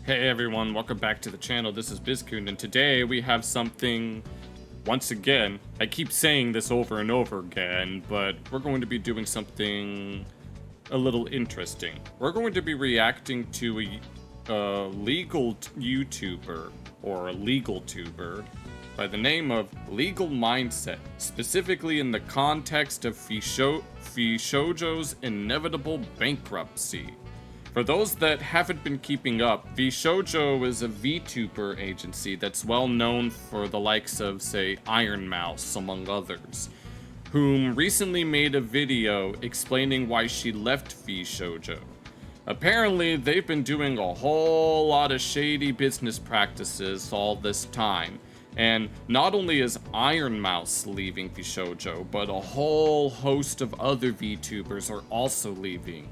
Hey everyone, welcome back to the channel. This is Bizcoon, and today we have something, once again, I keep saying this over and over again, but we're going to be doing something a little interesting. We're going to be reacting to a legal YouTuber, or a legal tuber, by the name of Legal Mindset, specifically in the context of VShojo's inevitable bankruptcy. For those that haven't been keeping up, VShojo is a VTuber agency that's well known for the likes of, say, Iron Mouse, among others, whom recently made a video explaining why she left VShojo. Apparently, they've been doing a whole lot of shady business practices all this time, and not only is Iron Mouse leaving VShojo, but a whole host of other VTubers are also leaving.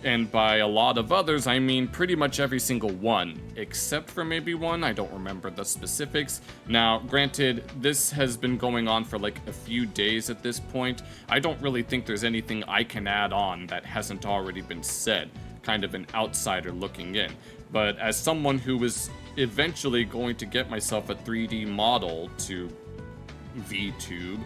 And by a lot of others, I mean pretty much every single one, except for maybe one, I don't remember the specifics. Now, granted, this has been going on for like a few days at this point. I don't really think there's anything I can add on that hasn't already been said, kind of an outsider looking in. But as someone who was eventually going to get myself a 3D model to VTube,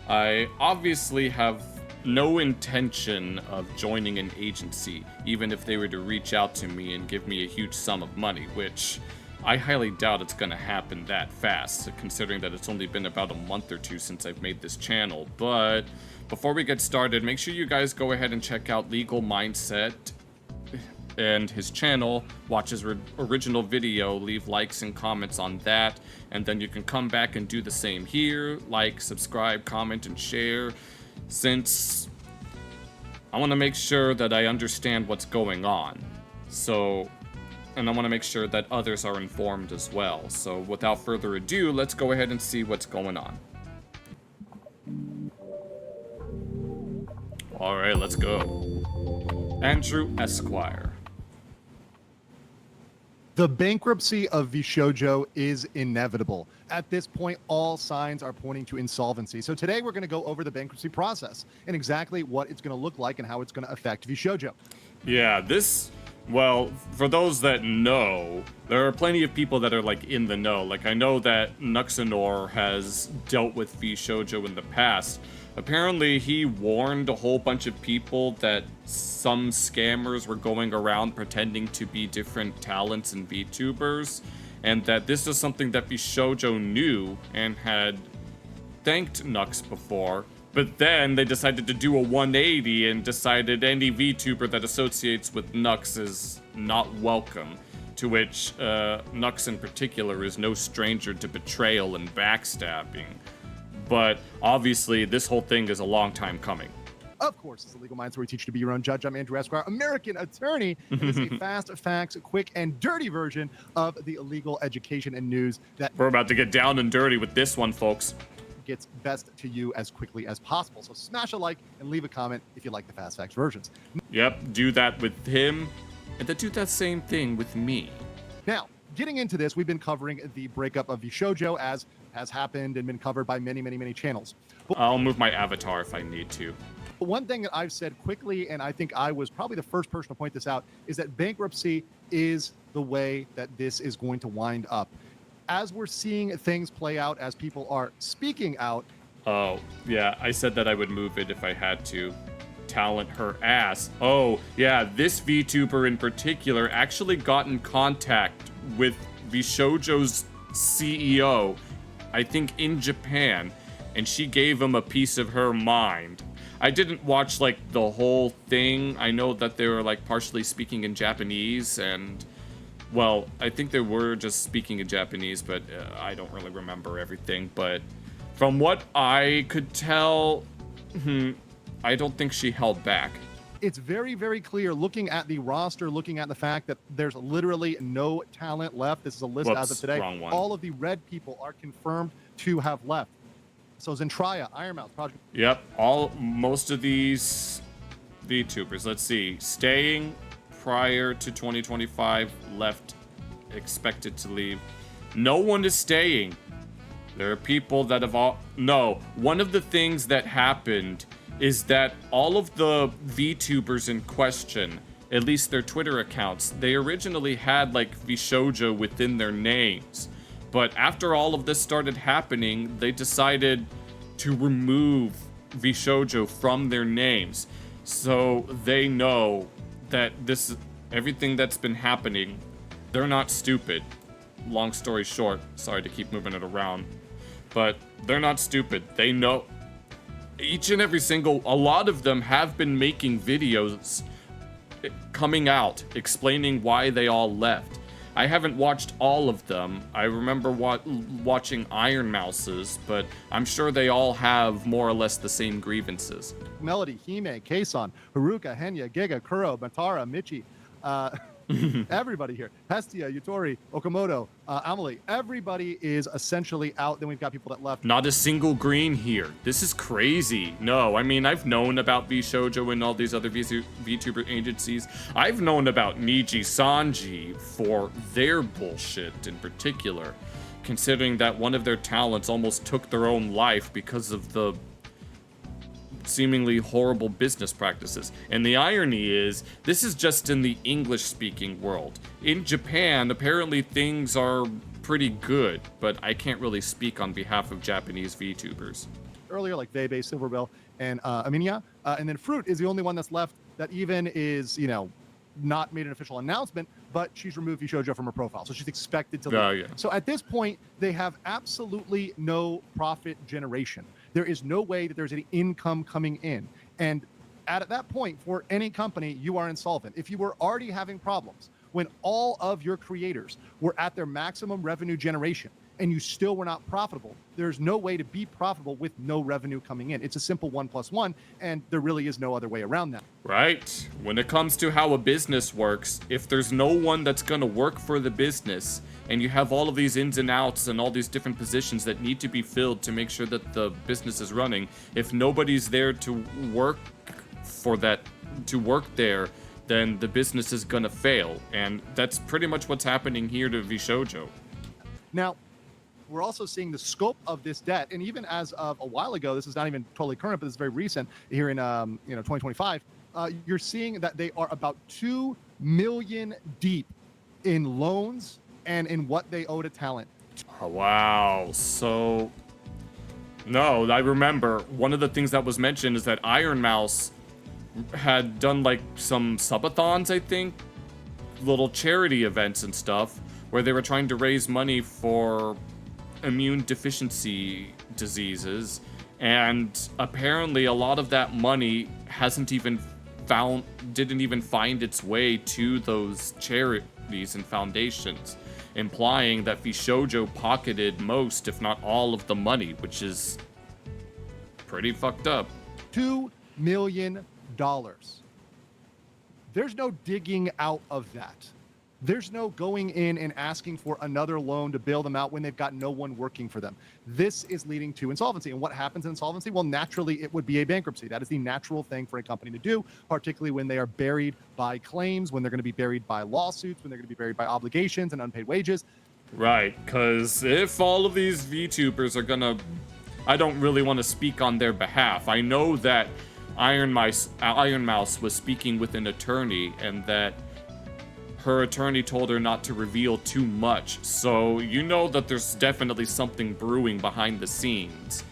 I obviously have no intention of joining an agency, even if they were to reach out to me and give me a huge sum of money, which I highly doubt it's gonna happen that fast, considering that it's only been about a month or two since I've made this channel. But before we get started, make sure you guys go ahead and check out Legal Mindset and his channel, watch his original video, leave likes and comments on that, and then you can come back and do the same here, like, subscribe, comment, and share, since I want to make sure that I understand what's going on. And I want to make sure that others are informed as well. So without further ado, let's go ahead and see what's going on. Alright, let's go. Andrew Esquire. The bankruptcy of VShojo is inevitable. At this point, all signs are pointing to insolvency. So today we're going to go over the bankruptcy process and exactly what it's going to look like and how it's going to affect VShojo. Yeah, well, for those that know, there are plenty of people that are like in the know. Like, I know that Nuxanor has dealt with VShojo in the past. Apparently, he warned a whole bunch of people that some scammers were going around pretending to be different talents and VTubers, and that this is something that VShojo knew and had thanked Nux before. But then they decided to do a 180 and decided any VTuber that associates with Nux is not welcome. To which Nux in particular is no stranger to betrayal and backstabbing. But obviously, this whole thing is a long time coming. Of course, it's the Legal Minds where we teach you to be your own judge. I'm Andrew Esquire, American attorney. It is a fast, facts, quick, and dirty version of the legal education and news that we're about to get down and dirty with this one, folks. Gets best to you as quickly as possible. So smash a like and leave a comment if you like the fast facts versions. Yep, do that with him, and then do that same thing with me. Now, getting into this, we've been covering the breakup of VShojo as has happened and been covered by many channels. I'll move my avatar if I need to. But one thing that I've said quickly, and I think I was probably the first person to point this out, is that bankruptcy is the way that this is going to wind up. As we're seeing things play out, as people are speaking out. Oh, yeah, I said that I would move it if I had to. Talent her ass. Oh, yeah, this VTuber in particular actually got in contact with VShojo's CEO, I think in Japan, and she gave him a piece of her mind. I didn't watch like the whole thing. I know that they were like partially speaking in Japanese, and well, I think they were just speaking in Japanese, but I don't really remember everything. But from what I could tell, I don't think she held back. It's very clear looking at the roster, looking at the fact that there's literally no talent left. This is a list as of today. Wrong one. All of the red people are confirmed to have left. So Zentraya, Iron Mouse, Project. Yep, most of these VTubers. Let's see, staying prior to 2025, left, expected to leave. No one is staying. There are people that have no, one of the things that happened is that all of the VTubers in question at least their Twitter accounts. They originally had like VShojo within their names, but after all of this started happening, they decided to remove VShojo from their names, so they know that everything that's been happening, they're not stupid. Long story short, sorry to keep moving it around, but they're not stupid. They know. Each and every single, a lot of them have been making videos coming out explaining why they all left. I haven't watched all of them. I remember watching Iron Mouse's, but I'm sure they all have more or less the same grievances. Melody, Hime, Kason, Haruka, Henya, Giga, Kuro, Matara, Michi, everybody here. Hestia, Yutori, Okamoto, Amelie. Everybody is essentially out. Then we've got people that left. Not a single green here. This is crazy. No, I mean, I've known about VShojo and all these other VTuber agencies. I've known about Niji Sanji for their bullshit in particular, considering that one of their talents almost took their own life because of the seemingly horrible business practices. And the irony is, this is just in the English-speaking world. In Japan, apparently things are pretty good, but I can't really speak on behalf of Japanese VTubers. Earlier, like Vebe, Silverbell, and Aminia, and then Fruit is the only one that's left that even is, not made an official announcement, but she's removed VShojo from her profile, so she's expected to leave. Yeah. So at this point, they have absolutely no profit generation. There is no way that there's any income coming in. And at that point, for any company, you are insolvent. If you were already having problems when all of your creators were at their maximum revenue generation and you still were not profitable, there's no way to be profitable with no revenue coming in. It's a simple 1 + 1, and there really is no other way around that. Right. When it comes to how a business works, if there's no one that's going to work for the business, and you have all of these ins and outs and all these different positions that need to be filled to make sure that the business is running, if nobody's there to work for that, to work there, then the business is going to fail. And that's pretty much what's happening here to VShojo. Now, we're also seeing the scope of this debt, and even as of a while ago, this is not even totally current, but it's very recent here in 2025. You're seeing that they are about $2 million deep in loans and in what they owe to talent. Oh, wow. So, no, I remember one of the things that was mentioned is that Iron Mouse had done like some subathons, I think, little charity events and stuff, where they were trying to raise money for immune deficiency diseases, and apparently a lot of that money didn't even find its way to those charities and foundations, implying that VShojo pocketed most, if not all, of the money, which is pretty fucked up. $2 million. There's no digging out of that. There's no going in and asking for another loan to bail them out when they've got no one working for them. This is leading to insolvency. And what happens in insolvency? Well, naturally, it would be a bankruptcy. That is the natural thing for a company to do, particularly when they are buried by claims, when they're going to be buried by lawsuits, when they're going to be buried by obligations and unpaid wages. Right, because if all of these VTubers are gonna... I don't really want to speak on their behalf. I know that Iron Mouse was speaking with an attorney, and that her attorney told her not to reveal too much, so you know that there's definitely something brewing behind the scenes.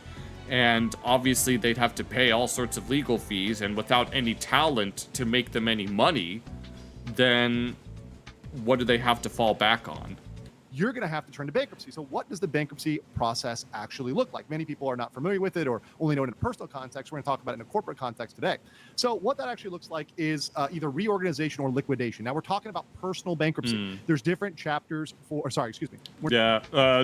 And obviously they'd have to pay all sorts of legal fees, and without any talent to make them any money, then what do they have to fall back on? You're going to have to turn to bankruptcy. So what does the bankruptcy process actually look like? Many people are not familiar with it or only know it in a personal context. We're going to talk about it in a corporate context today. So what that actually looks like is either reorganization or liquidation. Now, we're talking about personal bankruptcy. There's different chapters for,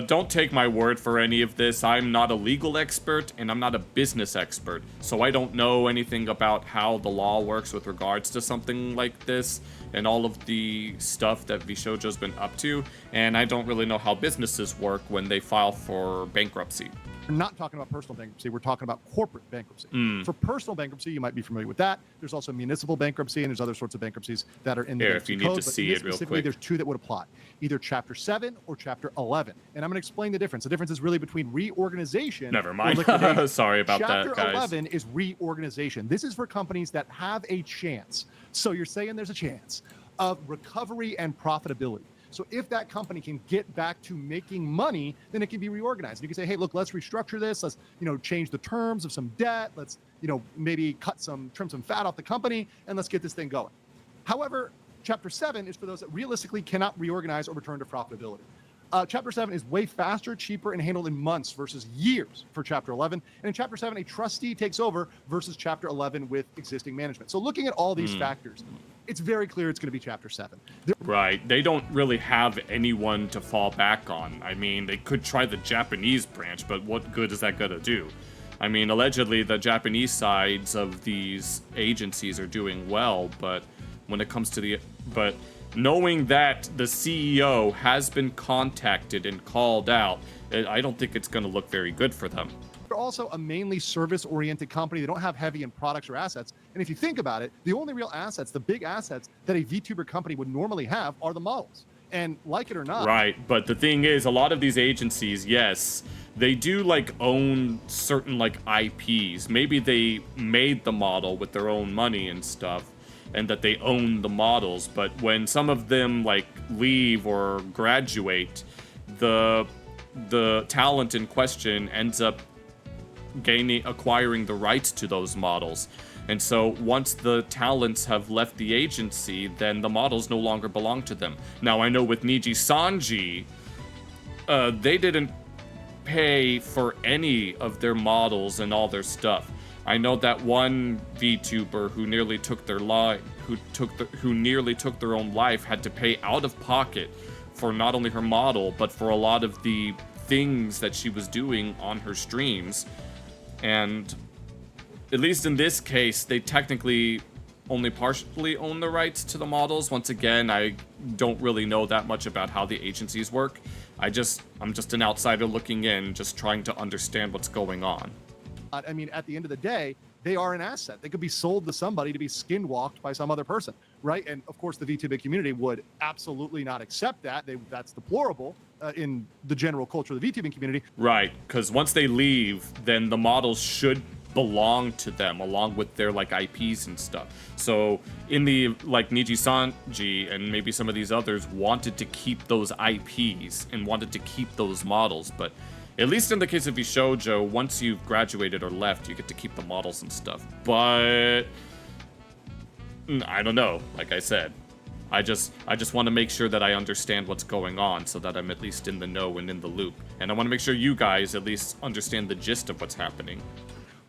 don't take my word for any of this. I'm not a legal expert, and I'm not a business expert. So I don't know anything about how the law works with regards to something like this and all of the stuff that VShojo's been up to. And I don't really know how businesses work when they file for bankruptcy. We're not talking about personal bankruptcy. We're talking about corporate bankruptcy. Mm. For personal bankruptcy, you might be familiar with that. There's also municipal bankruptcy, and there's other sorts of bankruptcies that are in the Here, bankruptcy if you need code, to but see in this it real specifically, quick. there's two that would apply, either Chapter 7 or Chapter 11. And I'm going to explain the difference. The difference is really between reorganization. Never or mind. liquidation. Sorry about Chapter that, guys. 11 is reorganization. This is for companies that have a chance. So you're saying there's a chance of recovery and profitability. So if that company can get back to making money, then it can be reorganized. And you can say, hey, look, let's restructure this. Let's, change the terms of some debt. Let's, maybe trim some fat off the company, and let's get this thing going. However, Chapter 7 is for those that realistically cannot reorganize or return to profitability. Chapter 7 is way faster, cheaper, and handled in months versus years for Chapter 11. And in Chapter 7, a trustee takes over versus Chapter 11 with existing management. So looking at all these factors, it's very clear it's going to be Chapter 7. Right. They don't really have anyone to fall back on. I mean, they could try the Japanese branch, but what good is that going to do? I mean, allegedly, the Japanese sides of these agencies are doing well, but when it comes to but knowing that the CEO has been contacted and called out, I don't think it's going to look very good for them. They're also a mainly service-oriented company. They don't have heavy in products or assets. And if you think about it, the only real assets, the big assets that a VTuber company would normally have are the models. And like it or not. Right, but the thing is, a lot of these agencies, yes, they do own certain IPs. Maybe they made the model with their own money and stuff, and that they own the models, but when some of them leave or graduate, the talent in question ends up acquiring the rights to those models. And so once the talents have left the agency, then the models no longer belong to them. Now I know with Niji Sanji, they didn't pay for any of their models and all their stuff. I know that one VTuber who nearly took their who nearly took their own life had to pay out of pocket for not only her model, but for a lot of the things that she was doing on her streams. And at least in this case, they technically only partially own the rights to the models. Once again, I don't really know that much about how the agencies work. I'm just an outsider looking in, just trying to understand what's going on. I mean, at the end of the day, they are an asset. They could be sold to somebody to be skinwalked by some other person, right? And of course, the VTuber community would absolutely not accept that. That's deplorable in the general culture of the VTubing community. Right, because once they leave, then the models should belong to them along with their IPs and stuff. So in the Niji Sanji and maybe some of these others wanted to keep those IPs and wanted to keep those models, but at least in the case of VShojo, once you've graduated or left, you get to keep the models and stuff. But I don't know. Like I said, I just want to make sure that I understand what's going on so that I'm at least in the know and in the loop. And I want to make sure you guys at least understand the gist of what's happening.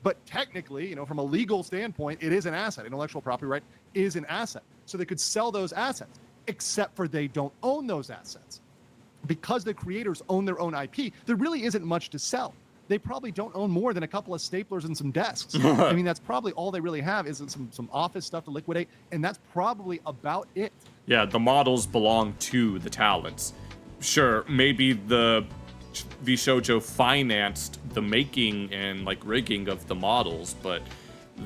But technically, from a legal standpoint, it is an asset. Intellectual property right is an asset. So they could sell those assets, except for they don't own those assets. Because the creators own their own IP, there really isn't much to sell. They probably don't own more than a couple of staplers and some desks. I mean, that's probably all they really have is some office stuff to liquidate, and that's probably about it. Yeah, the models belong to the talents. Sure, maybe the VShojo financed the making and rigging of the models, but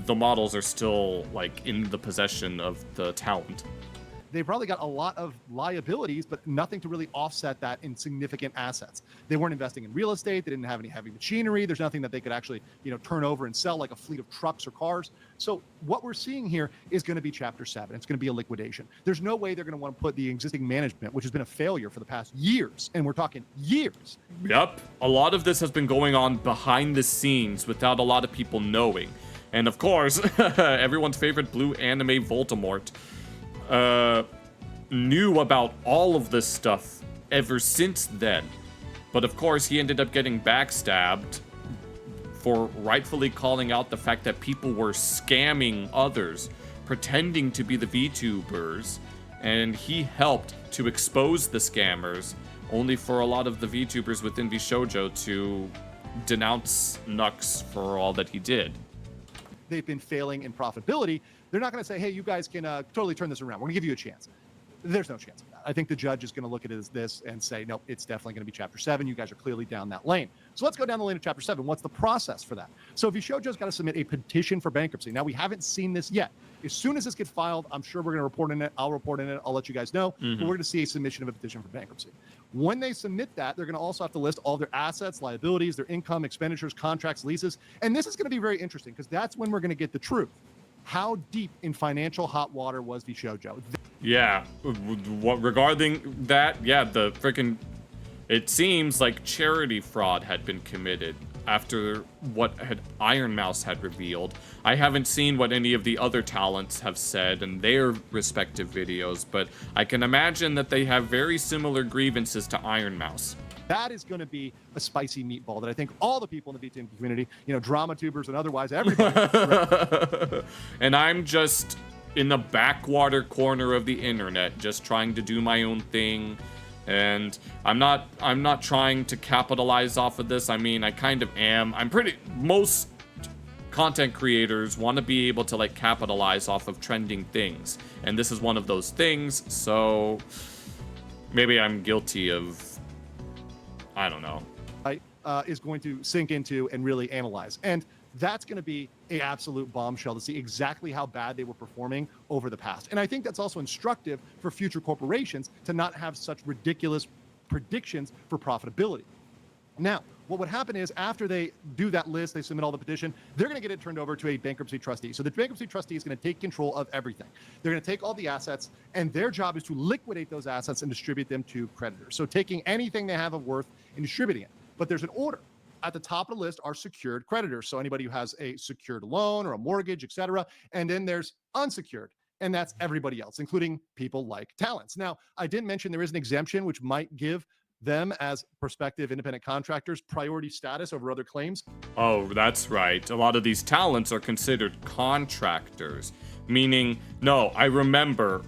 the models are still in the possession of the talent. They probably got a lot of liabilities, but nothing to really offset that in significant assets. They weren't investing in real estate. They didn't have any heavy machinery. There's nothing that they could actually, turn over and sell, like a fleet of trucks or cars. So what we're seeing here is going to be Chapter 7. It's going to be a liquidation. There's no way they're going to want to put the existing management, which has been a failure for the past years, and we're talking years. Yep. A lot of this has been going on behind the scenes without a lot of people knowing. And of course, everyone's favorite blue anime Voldemort knew about all of this stuff ever since then. But of course, he ended up getting backstabbed for rightfully calling out the fact that people were scamming others, pretending to be the VTubers, and he helped to expose the scammers, only for a lot of the VTubers within VShojo to denounce Nux for all that he did. They've been failing in profitability. They're not going to say, hey, you guys can totally turn this around. We're going to give you a chance. There's no chance of that. I think the judge is going to look at it as this and say, no, it's definitely going to be Chapter 7. You guys are clearly down that lane. So let's go down the lane of Chapter 7. What's the process for that? So VShojo's got to submit a petition for bankruptcy. Now, we haven't seen this yet. As soon as this gets filed, I'm sure we're going to report in it. I'll report in it. I'll let you guys know. But we're going to see a submission of a petition for bankruptcy. When they submit that, they're going to also have to list all their assets, liabilities, their income, expenditures, contracts, leases. And this is going to be very interesting because that's when we're going to get the truth. How deep in financial hot water was VShojo? Yeah, regarding that, yeah, the freaking, it seems like charity fraud had been committed after what Iron Mouse had revealed. I haven't seen what any of the other talents have said in their respective videos, but I can imagine that they have very similar grievances to Iron Mouse. That is going to be a spicy meatball that I think all the people in the VTM community, drama tubers and otherwise, everybody. And I'm just in the backwater corner of the internet, just trying to do my own thing. And I'm not trying to capitalize off of this. I mean, I kind of am. Most content creators want to be able to like capitalize off of trending things. And this is one of those things. So maybe I'm guilty of, I don't know. Is going to sink into and really analyze. And that's going to be an absolute bombshell to see exactly how bad they were performing over the past. And I think that's also instructive for future corporations to not have such ridiculous predictions for profitability. Now, what would happen is after they do that list, they submit all the petition, they're going to get it turned over to a bankruptcy trustee. So the bankruptcy trustee is going to take control of everything. They're going to take all the assets, and their job is to liquidate those assets and distribute them to creditors. So taking anything they have of worth and distributing it. But there's an order. At the top of the list are secured creditors. So anybody who has a secured loan or a mortgage, etc. And then there's unsecured. And that's everybody else, including people like talents. Now, I did mention there is an exemption which might give them as prospective independent contractors priority status over other claims. Oh, that's right. A lot of these talents are considered contractors, meaning, no, I remember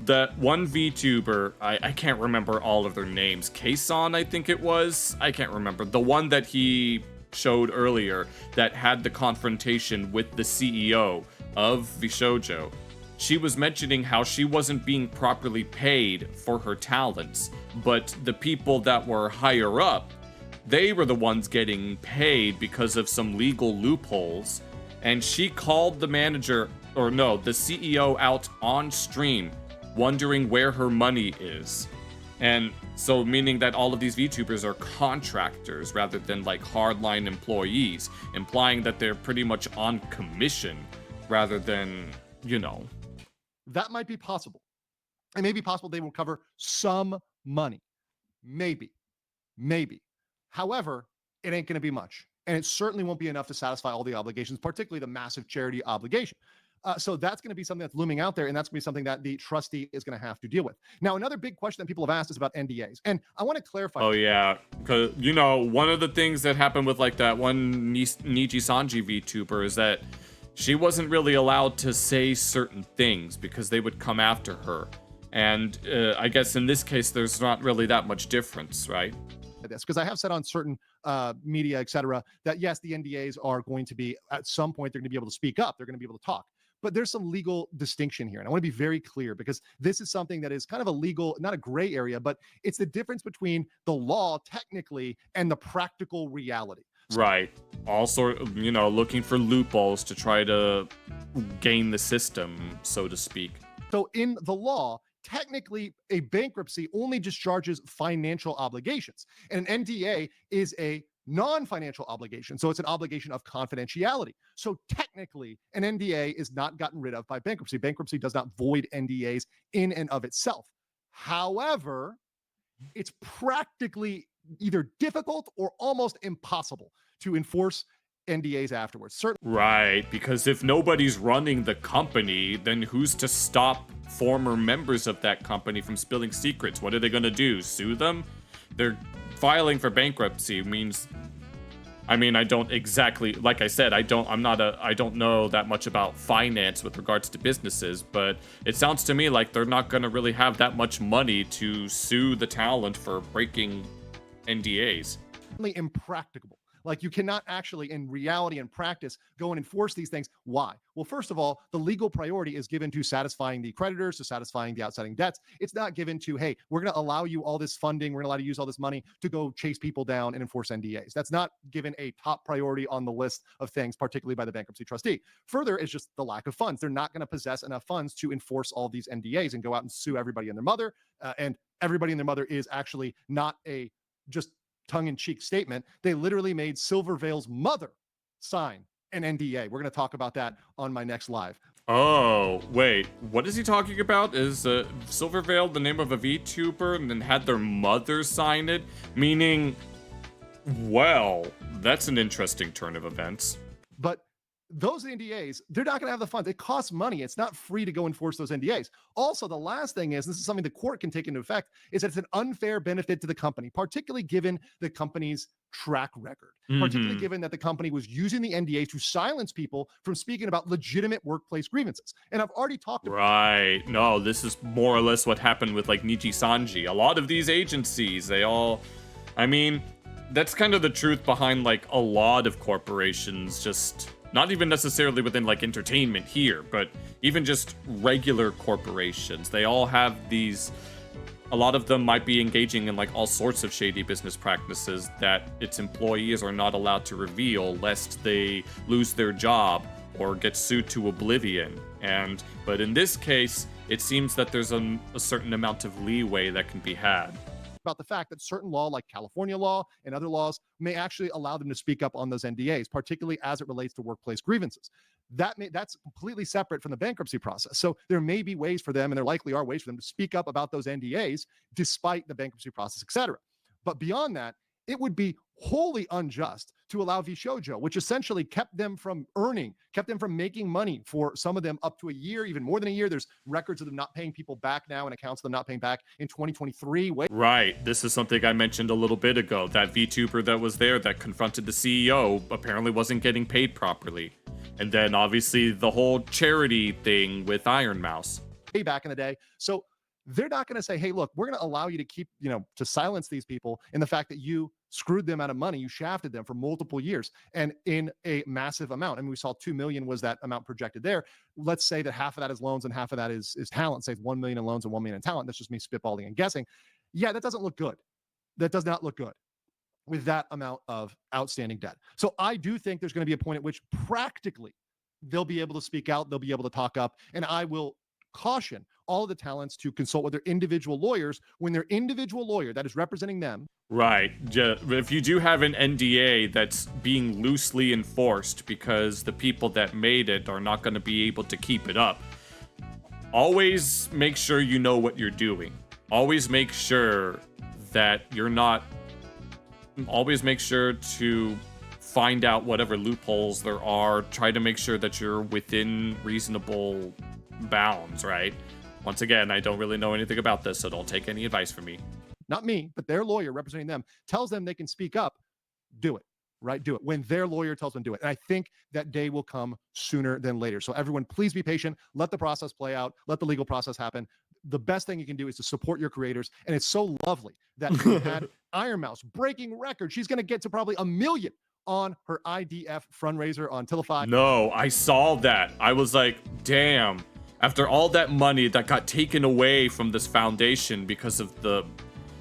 that one VTuber, I can't remember all of their names. Kason, I think it was. I can't remember. The one that he showed earlier that had the confrontation with the CEO of VShojo. She was mentioning how she wasn't being properly paid for her talents, but the people that were higher up, they were the ones getting paid because of some legal loopholes. And she called the manager, or no, the CEO out on stream, wondering where her money is. And so meaning that all of these VTubers are contractors rather than like hardline employees, implying that they're pretty much on commission rather than, That might be possible. It may be possible they will cover some money. Maybe. However, it ain't going to be much. And it certainly won't be enough to satisfy all the obligations, particularly the massive charity obligation. So that's going to be something that's looming out there, and that's going to be something that the trustee is going to have to deal with. Now, another big question that people have asked is about NDAs, and I want to clarify. Oh, yeah, because, one of the things that happened with, like, that one Niji Sanji VTuber is that she wasn't really allowed to say certain things because they would come after her. And I guess in this case, there's not really that much difference, right? This because I have said on certain media, etc., that yes, the NDAs are going to be, at some point, they're going to be able to speak up. They're going to be able to talk. But there's some legal distinction here. And I want to be very clear because this is something that is kind of a legal, not a gray area, but it's the difference between the law technically and the practical reality. Right. All sort of, looking for loopholes to try to game the system, so to speak. So in the law, technically a bankruptcy only discharges financial obligations. And an NDA is a non-financial obligation. So it's an obligation of confidentiality. So technically an NDA is not gotten rid of by bankruptcy. Bankruptcy does not void NDAs in and of itself. However, it's practically either difficult or almost impossible to enforce NDAs afterwards. Right, because if nobody's running the company, then who's to stop former members of that company from spilling secrets? What are they going to do? Sue them? They're filing for bankruptcy means, I don't exactly, like I said, I don't know that much about finance with regards to businesses, but it sounds to me like they're not going to really have that much money to sue the talent for breaking NDAs. Impracticable. Like, you cannot actually, in reality and practice, go and enforce these things. Why? Well, first of all, the legal priority is given to satisfying the creditors, to satisfying the outstanding debts. It's not given to, hey, we're going to allow you all this funding, we're going to allow you to use all this money to go chase people down and enforce NDAs. That's not given a top priority on the list of things, particularly by the bankruptcy trustee. Further, it's just the lack of funds. They're not going to possess enough funds to enforce all these NDAs and go out and sue everybody and their mother. And everybody and their mother is actually not a just tongue-in-cheek statement. They literally made Silvervale's mother sign an NDA. We're going to talk about that on my next live. Oh, wait. What is he talking about? Is Silvervale the name of a VTuber and then had their mother sign it? Meaning, well, that's an interesting turn of events. But those NDAs, they're not going to have the funds. It costs money. It's not free to go enforce those NDAs. Also, the last thing is, this is something the court can take into effect, is that it's an unfair benefit to the company, particularly given the company's track record, particularly given that the company was using the NDAs to silence people from speaking about legitimate workplace grievances. And I've already talked about Right. No, this is more or less what happened with like Niji Sanji. A lot of these agencies, they all, I mean, that's kind of the truth behind like a lot of corporations, just not even necessarily within like entertainment here, but even just regular corporations. They all have these, a lot of them might be engaging in like all sorts of shady business practices that its employees are not allowed to reveal lest they lose their job or get sued to oblivion. But in this case, it seems that there's a certain amount of leeway that can be had. About the fact that certain law, like California law and other laws, may actually allow them to speak up on those NDAs, particularly as it relates to workplace grievances. That's completely separate from the bankruptcy process. So there may be ways for them, and there likely are ways for them to speak up about those NDAs despite the bankruptcy process, etc. But beyond that, it would be wholly unjust to allow VShojo, which essentially kept them from making money for some of them up to a year, even more than a year. There's records of them not paying people back now and accounts of them not paying back in 2023. Right. This is something I mentioned a little bit ago. That VTuber that was there that confronted the CEO apparently wasn't getting paid properly. And then obviously the whole charity thing with Iron Mouse. Back in the day. So they're not going to say, hey, look, we're going to allow you to keep, to silence these people in the fact that you screwed them out of money. You shafted them for multiple years and in a massive amount. I mean, we saw 2 million was that amount projected there. Let's say that half of that is loans and half of that is talent. Say 1 million in loans and 1 million in talent. That's just me spitballing and guessing. Yeah, that doesn't look good. That does not look good with that amount of outstanding debt. So I do think there's going to be a point at which practically they'll be able to speak out. They'll be able to talk up. And I will caution all of the talents to consult with their individual lawyers when their individual lawyer that is representing them. Right. If you do have an NDA that's being loosely enforced because the people that made it are not going to be able to keep it up, always make sure you know what you're doing. Always make sure that you're not. Always make sure to find out whatever loopholes there are. Try to make sure that you're within reasonable bounds, right? Once again, I don't really know anything about this, so don't take any advice from me. Not me, but their lawyer representing them tells them they can speak up. Do it, right? Do it when their lawyer tells them to do it. And I think that day will come sooner than later. So everyone, please be patient. Let the process play out. Let the legal process happen. The best thing you can do is to support your creators. And it's so lovely that we had Iron Mouse breaking record. She's going to get to probably 1 million on her IDF fundraiser on Tilify. No, I saw that. I was like, damn. After all that money that got taken away from this foundation because of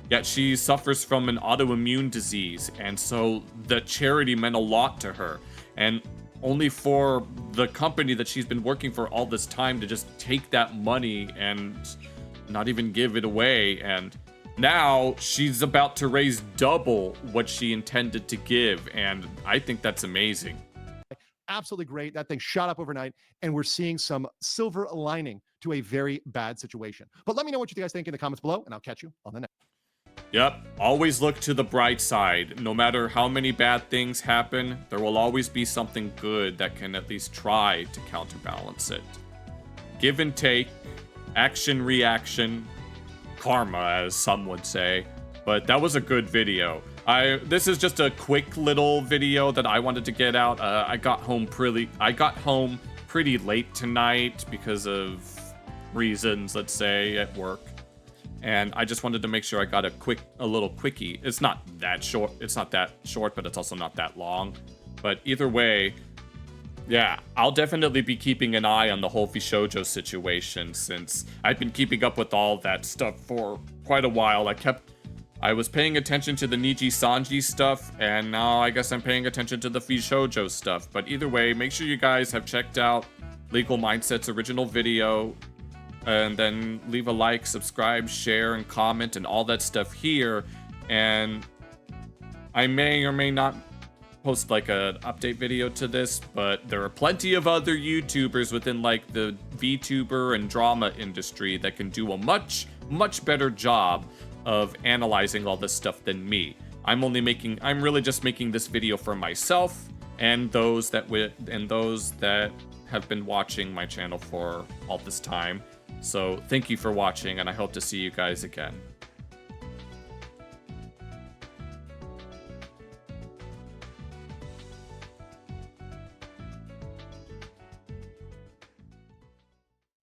yet she suffers from an autoimmune disease, and so the charity meant a lot to her. And only for the company that she's been working for all this time to just take that money and not even give it away, and now she's about to raise double what she intended to give, and I think that's amazing. Absolutely great. That thing shot up overnight, and we're seeing some silver lining to a very bad situation. But let me know what you guys think in the comments below, and I'll catch you on the next. Yep, always look to the bright side. No matter how many bad things happen, there will always be something good that can at least try to counterbalance it. Give and take, action, reaction, karma, as some would say. But that was a good video. This is just a quick little video that I wanted to get out. I got home pretty late tonight because of reasons, let's say, at work. and I just wanted to make sure I got a little quickie. It's not that short, but it's also not that long. But either way, yeah, I'll definitely be keeping an eye on the whole VShojo situation, since I've been keeping up with all that stuff for quite a while. I was paying attention to the Niji Sanji stuff, and now I guess I'm paying attention to the VShojo stuff. But either way, make sure you guys have checked out Legal Mindset's original video, and then leave a like, subscribe, share, and comment, and all that stuff here. And I may or may not post like an update video to this, but there are plenty of other YouTubers within like the VTuber and drama industry that can do a much better job of analyzing all this stuff than me. I'm really just making this video for myself and those that have been watching my channel for all this time. So thank you for watching, and I hope to see you guys again.